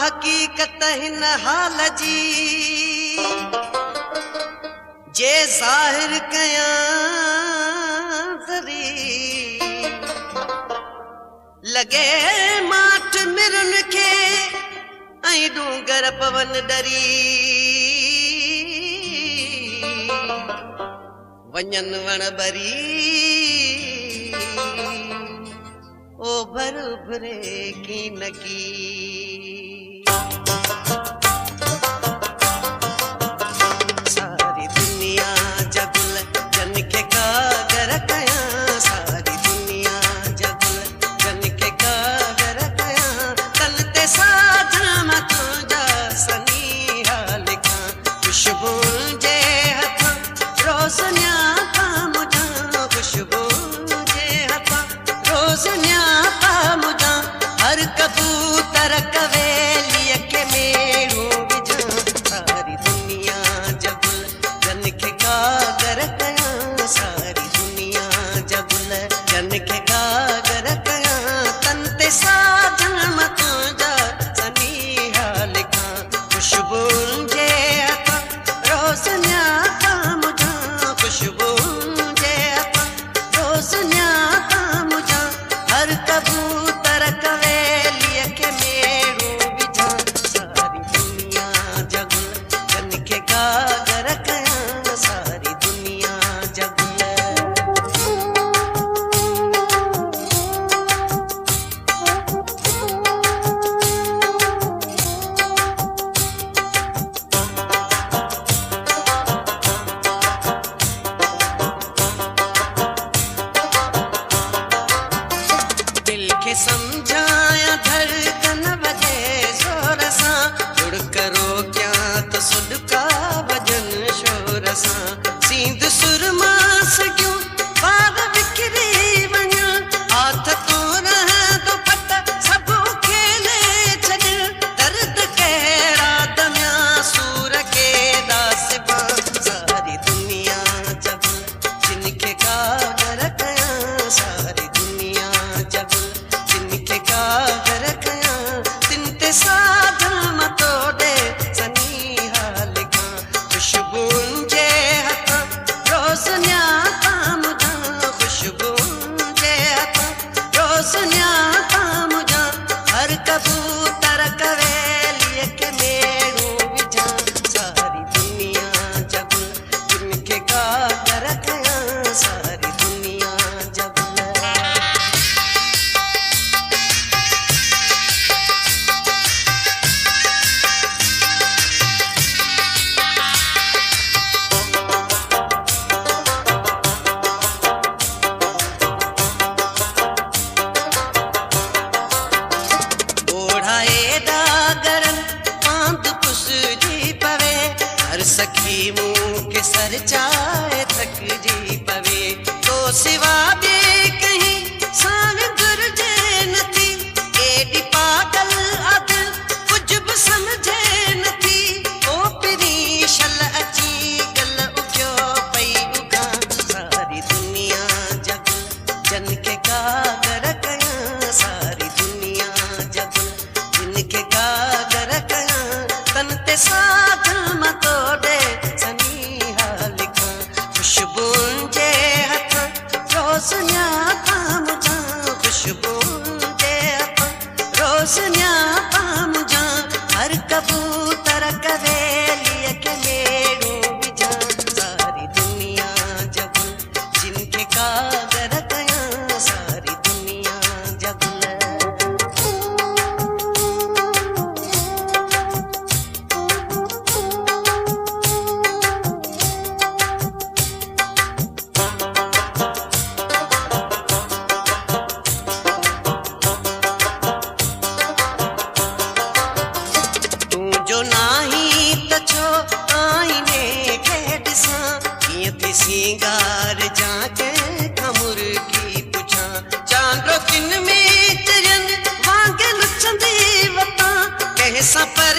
हकीकत हिन हाल जी जे ज़ाहिर कयां ज़री लगे माठ मिरन खे ऐं डूंगर पवन डरी वञन वण बरी ओ भर भरे की नकी सारी दुनिया जगुल जन के कागर कयां सारी दुनिया जगुल जन के कागर कयां तन ते साजन तुंहिंजा सनीहा लिखां खुशबू जे हथां रोज़ न्यापा मुझां खुशबू जे हथां रोज़ न्यापा मुझां हर कबूतर कवेलिय के मेड़ू विझां सारी दुनिया जगुल जन के कागर कयां सारी दुनिया जगुल जन के कागर कयां तन ते साजन तुंहिंजा सनीहा लिखां खुशबू जे हथां रोज़ न्यापा मुझां खुशबू जे हथां रोज़ न्यापा मुझां हर कबूतर कवेलिय के मेड़ू विझां सारी दुनिया जगुल जन के कागर कयां सारी दुनिया जगुल दिल के समझाया धड़कन बजे जोर सां उड़ करो क्या तो सुडका भजन शोर सां सींद सुरमास क्यों पार बिखरी वञा हाथ तो रह तो पट सबो खेले छॾ दर्द कहिड़ा दमिया सूर के दासिबा सारी दुनिया जगुल जिनके कागर कयां सारी दुनिया जगुल जिनके कागर कयां तिन ते साजन तोड़े सनीहा लिखां खुशबू जे हथां रोज़ न्यापा मुझां खुशबू जे हथां रोज़ न्यापा मुझां हर कबूतर कवेलिय के मेड़ू विझां सारी दुनिया जगुल जिनके कागर कयां सारी दुनिया जगुल ओढ़ाए डागरन आंद पुस जी पवे हर सखी मुंह के सर चाहे थक जी पवे तो सिवा बे कहीं सान गुरजे नथी एडी पागल अदिल कुछ भी समझे नथी ओ पिरी शल अची गल उग्यो पई उगा सारी दुनिया जगुल जन के कागर कयां सारी दुनिया जगुल जिनके कागर कयां तन ते साजन तोड़े सनीहा लिखां खुशबू जे हथां रोज़ न्यापा मुझां खुशबू जे हथां रोज़ न्यापा मुझां हर कबूतर कवेलिय के मेड़ू विझां सारी दुनिया जगुल जिनके कागर कयां सारी दुनिया जगुल तू जो नाही त छो आईने खे ॾिसां कीअं थी सिंगार जांचे खमुर की पुछां चांदो दिन में चयन वांगे लुचंदी वता कंहिं सां पर